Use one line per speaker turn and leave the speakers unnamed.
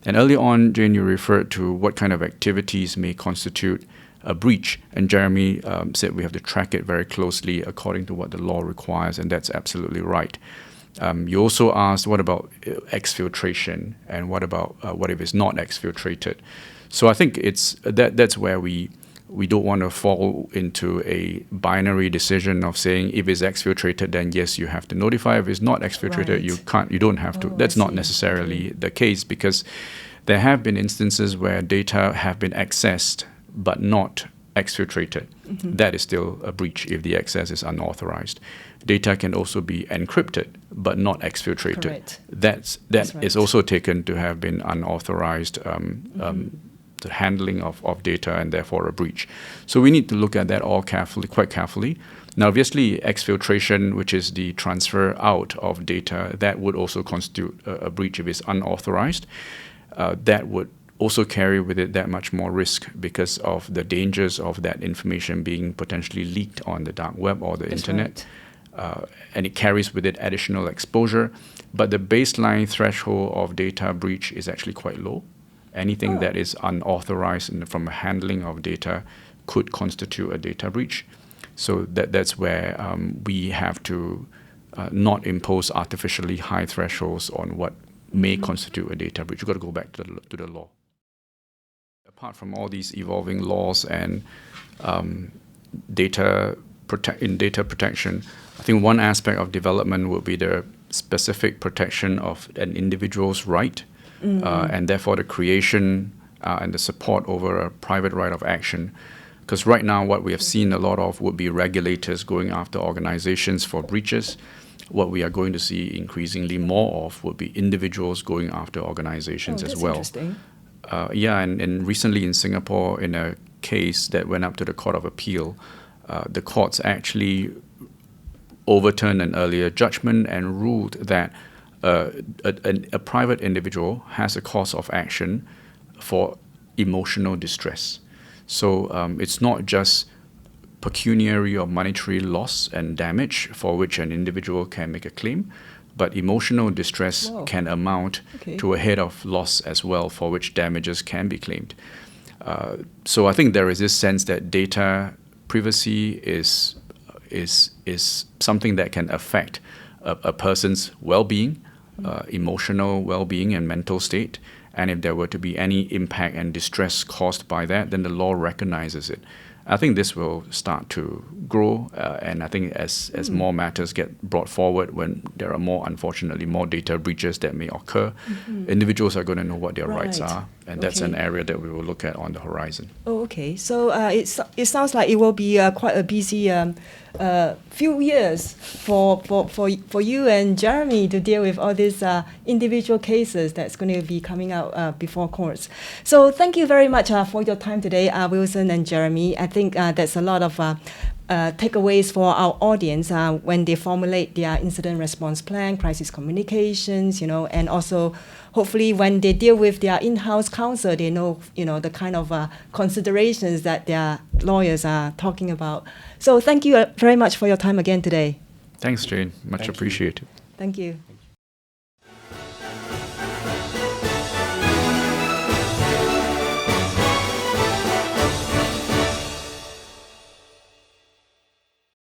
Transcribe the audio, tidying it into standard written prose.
And earlier on, Jane, you referred to what kind of activities may constitute a breach. And Jeremy said we have to track it very closely according to what the law requires, and that's absolutely right. You also asked, what about exfiltration, and what about what if it's not exfiltrated? So I think that's where we don't want to fall into a binary decision of saying if it's exfiltrated, then yes, you have to notify. If it's not exfiltrated, you don't have to. That's not necessarily the case, because there have been instances where data have been accessed but not exfiltrated. That is still a breach if the access is unauthorized. Data can also be encrypted but not exfiltrated.
Correct.
That
right.
is also taken to have been unauthorized the handling of data, and therefore a breach. So we need to look at that all quite carefully. Now, obviously, exfiltration, which is the transfer out of data, that would also constitute a breach if it's unauthorized. That would also carry with it that much more risk because of the dangers of that information being potentially leaked on the dark web or the internet. Right. And it carries with it additional exposure. But the baseline threshold of data breach is actually quite low. Anything that is unauthorized from a handling of data could constitute a data breach. So that's where we have to not impose artificially high thresholds on what may constitute a data breach. You've got to go back to the law. Apart from all these evolving laws and data protection, I think one aspect of development will be the specific protection of an individual's right. And therefore the creation and the support over a private right of action. Because right now what we have seen a lot of would be regulators going after organizations for breaches. What we are going to see increasingly more of would be individuals going after organizations as well.
Interesting.
And recently in Singapore, in a case that went up to the Court of Appeal, the courts actually overturned an earlier judgment and ruled that a private individual has a cause of action for emotional distress. So it's not just pecuniary or monetary loss and damage for which an individual can make a claim, but emotional distress can amount to a head of loss as well, for which damages can be claimed. So I think there is this sense that data privacy is something that can affect a person's well-being, emotional well-being and mental state. And if there were to be any impact and distress caused by that, then the law recognizes it. I think this will start to grow, and I think as more matters get brought forward, when there are unfortunately more data breaches that may occur, individuals are going to know what their rights are, and that's an area that we will look at on the horizon.
Oh, okay. So it sounds like it will be quite a busy few years for you and Jeremy to deal with all these individual cases that's going to be coming out before courts. So thank you very much for your time today, Wilson and Jeremy. I think there's a lot of takeaways for our audience when they formulate their incident response plan, crisis communications, and also hopefully when they deal with their in-house counsel, they know, the kind of considerations that their lawyers are talking about. So thank you very much for your time again today.
Thanks, Jane. Much appreciated.
Thank you.